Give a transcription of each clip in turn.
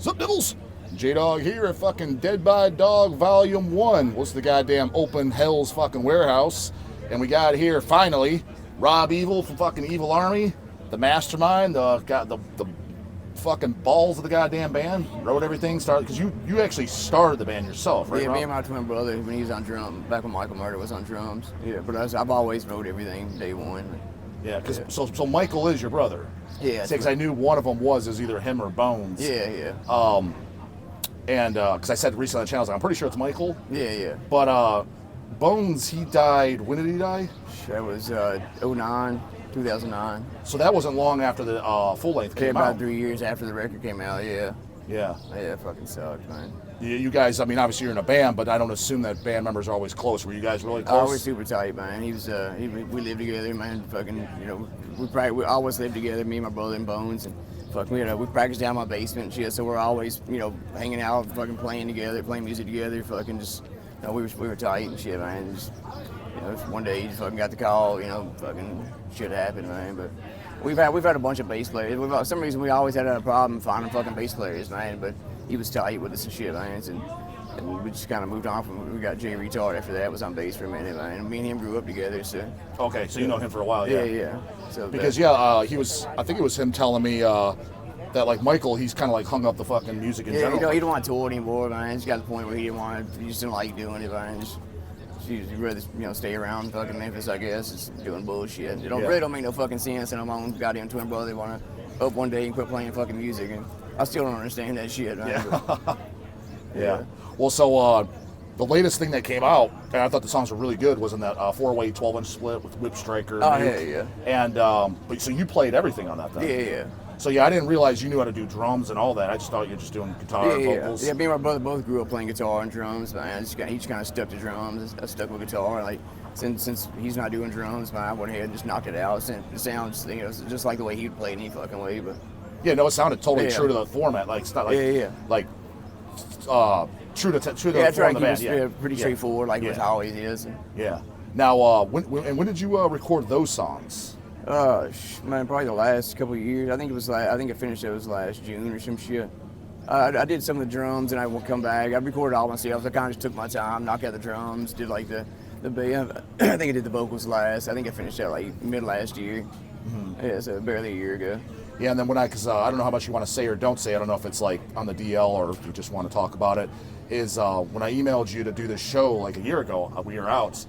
Sup, Diddles? J-Dog here at fucking Dead by Dog Volume 1. What's the goddamn open Hell's fucking warehouse? And we got here, finally, Rob Evil from fucking Evil Army, the mastermind, got the fucking balls of the goddamn band, wrote everything, started, because you actually started the band yourself, right, Yeah, Rob? me and my twin brother, when he was on drums, back when Michael Murder was on drums. Yeah, but I've always wrote everything day one. Yeah, because so Michael is your brother. Yeah. Because I knew one of them was either him or Bones. Yeah. And because I said recently on the channel, I was like, I'm pretty sure it's Michael. Yeah. But Bones, he died. When did he die? That was 2009. So that wasn't long after the full length came about out. 3 years after the record came out. Yeah. Yeah. Yeah, it fucking sucked, man. You guys, I mean, obviously you're in a band, but I don't assume that band members are always close. Were you guys really close? Oh, we're super tight, man. He was, we lived together, man. Fucking, you know, we always lived together, me and my brother and Bones, and fucking, we practiced down my basement and shit. So we're always, you know, hanging out, fucking playing together, playing music together, fucking just, you know, we were tight and shit, man. Just, you know, one day he just fucking got the call, you know, fucking shit happened, man. But we've had a bunch of bass players. For some reason, we always had a problem finding fucking bass players, man. But he was tight with us and shit, man. And we just kind of moved on from. We got Jay Retard after that. Was on bass for a minute, man. And me and him grew up together, so. Okay, so you know him for a while, yeah. Yeah. So because he was. I think it was him telling me that like Michael, he's kind of like hung up the fucking music in general. You know, he don't want to tour anymore, man. He's got to the point where he just didn't like doing it, man. He'd rather, you know, stay around fucking Memphis, I guess, just doing bullshit. It really don't make no fucking sense, and my own goddamn twin brother want to up one day and quit playing fucking music, and I still don't understand that shit, man. Yeah. Yeah. Well, so the latest thing that came out, and I thought the songs were really good, was in that 4-way 12-inch split with Whip Striker. Oh, yeah. And but so you played everything on that then? Yeah. So yeah, I didn't realize you knew how to do drums and all that. I just thought you were just doing guitar and vocals. Yeah, me and my brother both grew up playing guitar and drums, man. Each kind of stuck to drums. I stuck with guitar. Like since he's not doing drums, man, I went ahead and just knocked it out. It sounds, you know, just like the way he'd play any fucking way. But yeah, no, it sounded totally true to the format. Like it's not like like true to the form of the band. Yeah, pretty straightforward, like it always is. Yeah. Now, when did you record those songs? Man, probably the last couple of years. I think it finished. It was last June or some shit. I did some of the drums and I will come back. I recorded all myself. I kind of just took my time, knocked out the drums, did like the bass. I think I did the vocals last. I think I finished that like mid last year. Mm-hmm. Yeah, so barely a year ago. Yeah, and then because I don't know how much you want to say or don't say. I don't know if it's like on the DL or if you just want to talk about it. Is when I emailed you to do this show like a year ago, we were out.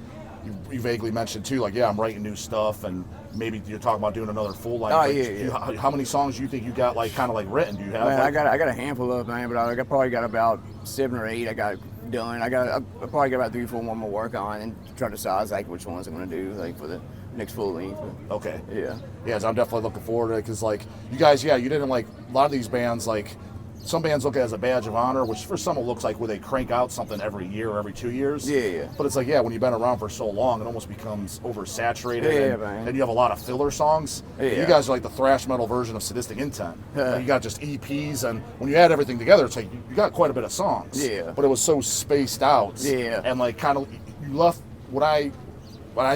You vaguely mentioned too, like, yeah, I'm writing new stuff, and maybe you're talking about doing another full length. Oh, yeah. How many songs do you think you got, like, kind of like written? Do you have? Man, I got a handful of, man, but I probably got about 7 or 8. I got done. I probably got about 3 or 4 more to work on and try to decide like which ones I'm gonna do like for the next full length. But, okay. Yeah. So I'm definitely looking forward to it because, like, you guys, you didn't like a lot of these bands, like. Some bands look at it as a badge of honor, which for some it looks like where they crank out something every year or every 2 years. Yeah. But it's like, when you've been around for so long, it almost becomes oversaturated. Yeah, man. And you have a lot of filler songs. Yeah. You guys are like the thrash metal version of Sadistic Intent. Like you got just EPs, and when you add everything together, it's like you got quite a bit of songs. Yeah. But it was so spaced out. Yeah. And like kind of, you left what I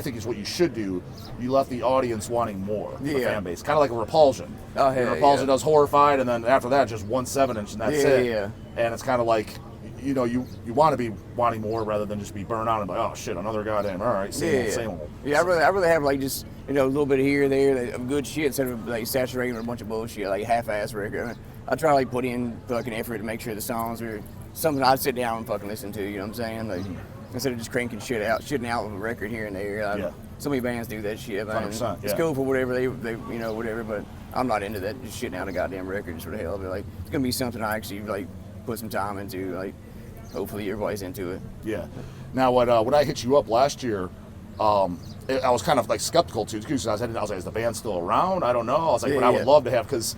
think is what you should do. You left the audience wanting more. The fan base, kind of like a Repulsion. Oh, hey, Repulsion does Horrified, and then after that, just 1 7-inch, and that's it. Yeah. And it's kind of like, you know, you want to be wanting more rather than just be burned out and like, oh shit, another goddamn, all right, same old. Yeah, I really have like just, you know, a little bit here, there of good shit instead of like saturating with a bunch of bullshit, like half-ass record. I try to like put in fucking effort to make sure the songs are something I'd sit down and fucking listen to. You know what I'm saying? Like instead of just cranking shitting out with a record here and there. So many bands do that shit, man. 100%, It's cool for whatever they you know, whatever, but I'm not into that, just shitting out a goddamn record just for the hell of it. Like, it's gonna be something I actually like put some time into, like, hopefully everybody's into it. Yeah. Now, when I hit you up last year, I was kind of like skeptical too, because I was like, is the band still around? I don't know. I was like, but I would love to have, because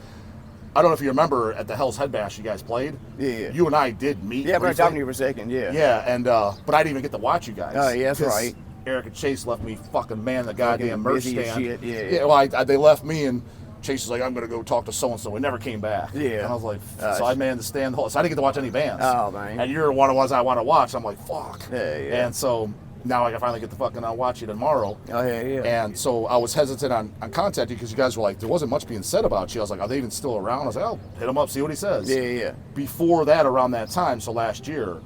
I don't know if you remember at the Hells Headbangers you guys played. Yeah. You and I did meet. Yeah, but I was talking to you for a second, yeah. Yeah, and but I didn't even get to watch you guys. Oh, yeah, that's right. Eric and Chase left me fucking man the goddamn merch stand. Shit. Yeah. Well, they left me, and Chase was like, I'm gonna go talk to so and so. We never came back. Yeah. And I was like, so I manned the stand the whole. So I didn't get to watch any bands. Oh man. And you're one of the ones I want to watch. I'm like, fuck. Yeah. And so now I can finally get the fucking watch you tomorrow. Oh yeah. And so I was hesitant on contacting you because you guys were like, there wasn't much being said about you. I was like, are they even still around? I was like, I'll hit him up, see what he says. Yeah. Before that, around that time, so last year,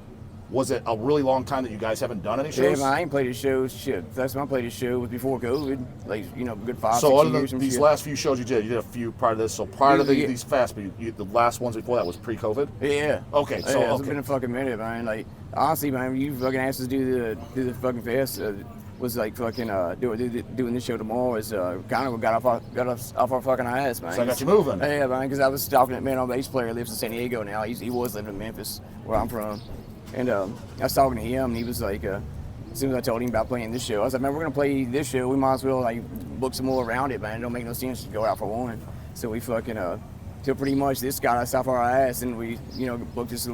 was it a really long time that you guys haven't done any shows? Yeah, man, I ain't played a show. Shit, that's when I played a show was before COVID. Like, you know, good 5, 6 so years. So these last few shows you did a few prior to this. So prior to these fast, but the last ones before that was pre-COVID. Yeah. Okay. So it's been a fucking minute, man. Like honestly, man, you fucking asked us to do the fucking fest. Was like fucking doing this show tomorrow is kind of got us off our fucking ass, man. So I got you moving. Yeah, man, because I was talking to man, our bass player lives in San Diego now. He was living in Memphis, where I'm from. And I was talking to him, and he was like, as soon as I told him about playing this show, I was like, man, we're gonna play this show. We might as well like book some more around it, man. It don't make no sense to go out for one. So we fucking till pretty much this got us off our ass, and we booked this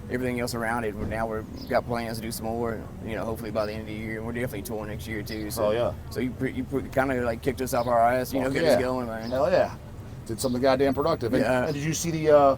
everything else around it. But now we've got plans to do some more. Hopefully by the end of the year, and we're definitely touring next year too. So, yeah. So you kind of like kicked us off our ass, get us going, man. Hell yeah. Did something goddamn productive. And did you see the?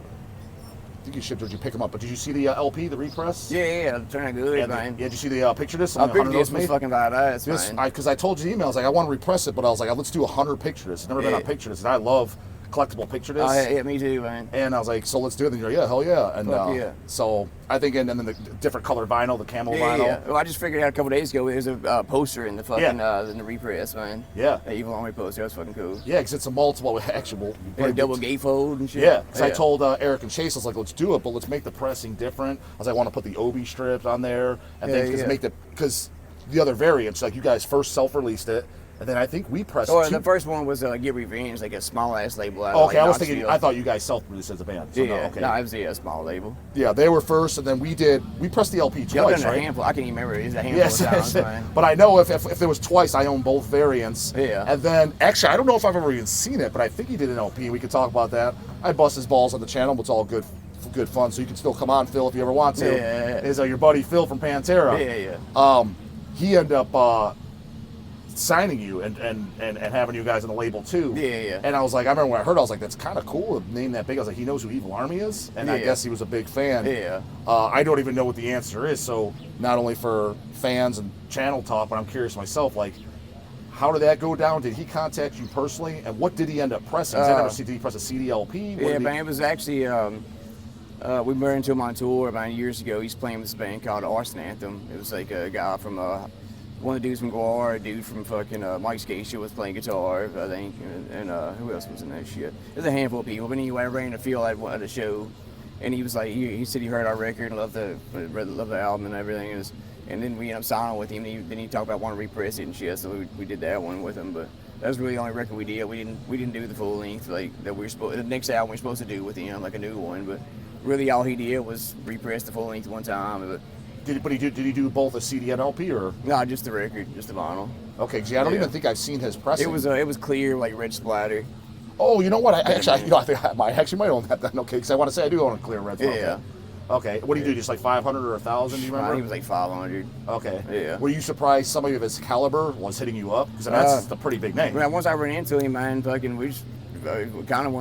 I think you shipped or did you pick them up? But did you see the LP, the repress? Yeah, trying to good, man. Yeah, did you see the picture disc? Picture disc was fucking badass, man. Because I told you the email, I was like, I want to repress it, but I was like, let's do 100 picture discs. I've never been on picture discs, and I love collectible picture discs. Yeah, me too, man. And I was like, so let's do it. And you're like, yeah, hell yeah. And yeah. So I think, and then the different color vinyl, the camel vinyl. Yeah. Well, I just figured out a couple days ago there's a poster in the fucking in the repress, man. Yeah. The Evil Army poster. That's fucking cool. Yeah, because it's a multiple actual. Double gatefold and shit. Yeah, because I told Eric and Chase, I was like, let's do it, but let's make the pressing different. I was like, I want to put the Obi strips on there, and then because the other variants, like you guys first self-released it. And then I think we pressed. Oh, the first one was Get Revenge, like a small ass label. Okay, I was thinking. I thought you guys self-released as a band. So yeah, okay. No, it was a small label. Yeah, they were first, and then we pressed the LP twice, right? A handful. I can't even remember. It was a handful of times, man. But I know if there was twice, I own both variants. Yeah. And then actually, I don't know if I've ever even seen it, but I think he did an LP. We could talk about that. I bust his balls on the channel, but it's all good fun. So you can still come on, Phil, if you ever want to. Yeah. Is your buddy Phil from Pantera? Yeah. He ended up. Signing you and having you guys on the label too. Yeah. And I was like, I remember when I heard, I was like, that's kind of cool. A name that big. I was like, he knows who Evil Army is, and I guess he was a big fan. Yeah. I don't even know what the answer is. So not only for fans and channel talk, but I'm curious myself. Like, how did that go down? Did he contact you personally, and what did he end up pressing? Did he press a CD LP? Yeah, man. It was actually we ran into him on tour about years ago. He's playing with this band called Arson Anthem. It was like a guy from one of the dudes from Guar, a dude from fucking Mike's Gay Show was playing guitar, I think, and who else was in that shit? There's a handful of people, but anyway, I ran a field at a show, and he was like, he said he heard our record and loved the album and everything, and then we ended up signing with him, and then he talked about wanting to repress it and shit, so we did that one with him, but that was really the only record we did. We didn't do the full length like that the next album we were supposed to do with him, like a new one, but really all he did was repress the full length one time, but did he do both a CD and LP or? No, just the record, just the vinyl. Okay, see, I don't even think I've seen his pressing. It was clear, like red splatter. Oh, you know what? I think I might own that then. Okay, because I want to say I do own a clear red splatter. Yeah. Okay, what do you do? Just like 500 or 1,000? Do you remember? I think it was like 500. Okay. Yeah. Were you surprised somebody of his caliber was hitting you up? Because that's a pretty big name. Man, once I ran into him, man, fucking, we just kind of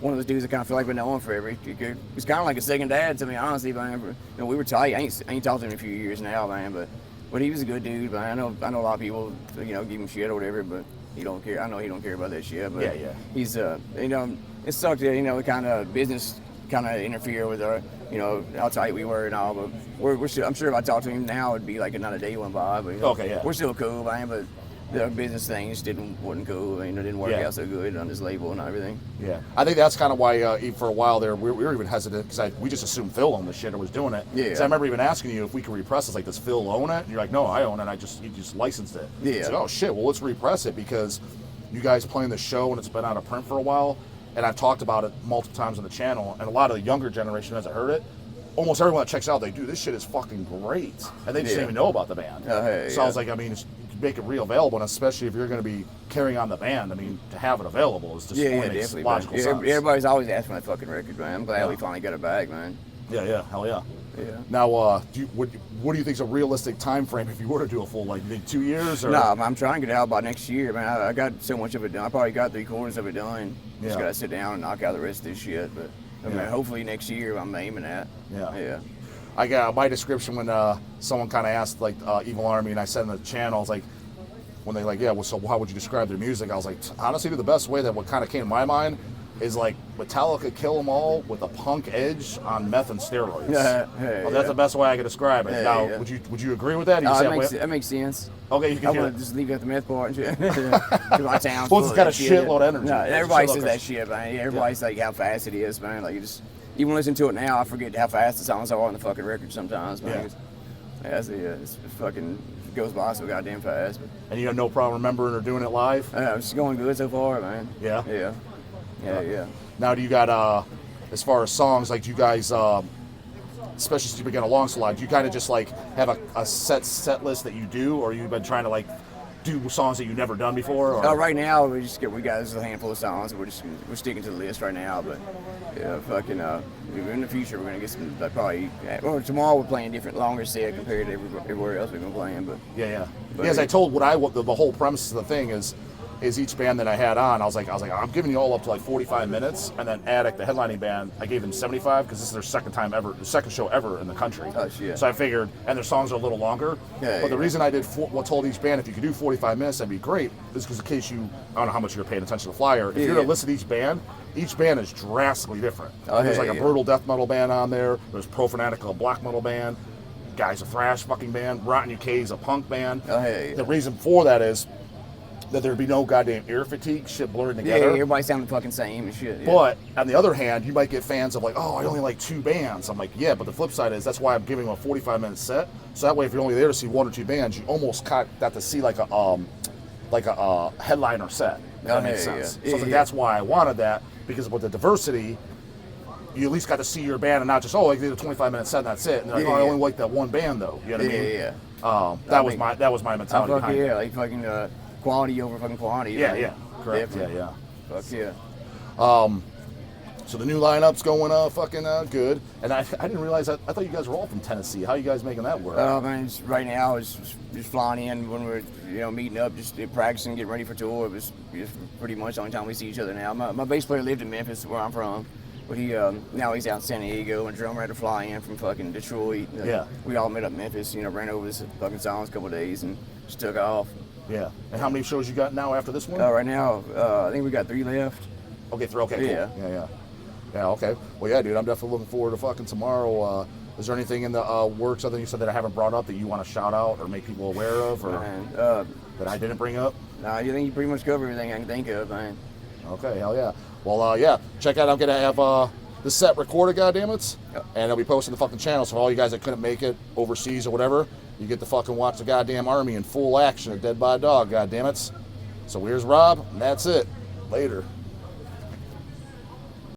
one of those dudes that kind of feel like we've known him forever. He's kind of like a second dad to me, honestly, man. We were tight. I ain't talked to him in a few years now, man, but he was a good dude, man. I know a lot of people, give him shit or whatever, but he don't care. I know he don't care about that shit, but he's, it sucked that, kind of business kind of interfere with our, how tight we were and all, but we're still, I'm sure if I talked to him now, it'd be like not a day went by, but we're still cool, man, but the business things wasn't cool. It didn't work out so good on his label and everything. Yeah, I think that's kind of why for a while there we were even hesitant because we just assumed Phil owned the shit or was doing it. Yeah. Because I remember even asking you if we could repress it. Like, does Phil own it? And you're like, no, I own it. He just licensed it. Yeah. It's like, oh shit, well let's repress it because you guys playing the show and it's been out of print for a while. And I've talked about it multiple times on the channel, and a lot of the younger generation hasn't heard it. Almost everyone that checks out, they do, this shit is fucking great. And they just didn't even know about the band. So I was like, make it real available, and especially if you're going to be carrying on the band, to have it available is just only makes logical sense. Everybody's always asking for that fucking record, man. I'm glad we finally got it back, man. Yeah, hell yeah. Yeah. Now, what do you think is a realistic time frame if you were to do a full, you think 2 years? Or? No, I'm trying to get it out by next year, man. I got so much of it done. I probably got 3/4 of it done. Just got to sit down and knock out the rest of this shit, but hopefully next year I'm aiming at. Yeah. I got my description when someone kind of asked like Evil Army, and I said in the channel, I was like, when they like, yeah, well, so how would you describe their music? I was like, honestly, the best way that what kind of came to my mind is like Metallica Kill 'Em All with a punk edge on meth and steroids. That's the best way I could describe it. Now, would you agree with that? That makes sense. Okay, you can I would just leave it at the meth part and shit. My town's well, it's got a shitload of energy. No, everybody says that shit, man. Everybody's like how fast it is, man. Like you just even listen to it now, I forget how fast the songs are on the fucking record sometimes, man. It's fucking goes by so goddamn fast. And you have no problem remembering or doing it live? It's going good so far, man. Yeah. Yeah. Now, do you got as far as songs, like do you guys, especially since you've been getting along so long, do you kind of just like have a set list that you do, or you've been trying to like do songs that you've never done before? Or? Right now we got just a handful of songs. We're sticking to the list right now, but fucking in the future we're gonna get some probably. Or tomorrow we're playing different, longer set compared to everywhere else we've been playing. But as I told the whole premise of the thing is each band that I had on, I was like, I'm giving you all up to like 45 minutes, and then Attic, the headlining band, I gave them 75 because this is their second show ever in the country. Oh shit! So I figured, and their songs are a little longer. But the reason I did told each band if you could do 45 minutes, that'd be great. Is because in case I don't know how much you're paying attention to the flyer. If you're to listen to each band is drastically different. There's like a brutal death metal band on there. There's Pro Fanatica, a black metal band. Guy's a thrash fucking band. Rotten UK is a punk band. The reason for that is that there'd be no goddamn ear fatigue, shit blurring together. Yeah, everybody sounded fucking same and shit. But on the other hand, you might get fans of like, oh, I only like 2 bands. I'm like, yeah, but the flip side is that's why I'm giving them a 45-minute set. So that way, if you're only there to see 1 or 2 bands, you almost got to see like a headliner set. If that makes sense. So that's why I wanted that, because with the diversity, you at least got to see your band and not just, they did a 25-minute set and that's it. And they're like, I only like that one band though. You know what I mean? That was my mentality behind it. Like fucking quality over fucking quantity. Correct. Definitely. Fuck yeah. So the new lineup's going fucking good. And I didn't realize that. I thought you guys were all from Tennessee. How are you guys making that work? Man, right now it's just flying in when we're meeting up, just practicing, getting ready for tour. It was just pretty much the only time we see each other now. My bass player lived in Memphis, where I'm from. But he now he's out in San Diego, and drummer had to fly in from fucking Detroit. We all met up in Memphis, ran over this fucking songs a couple of days and just took off. Yeah. And how many shows you got now after this one? Right now, I think we got 3 left. Okay, 3. Okay, cool. Yeah, okay. Well, yeah, dude, I'm definitely looking forward to fucking tomorrow. Is there anything in the works, other than you said that I haven't brought up, that you want to shout out or make people aware of, or that I didn't bring up? Nah, you think you pretty much covered everything I can think of, man. Okay, hell yeah. Well, check out, I'm going to have the set recorded, goddammit, and it'll be posted on the fucking channel, so for all you guys that couldn't make it overseas or whatever, you get to fucking watch the goddamn Army in full action at Dead by Dog, goddammit. So here's Rob, and that's it. Later.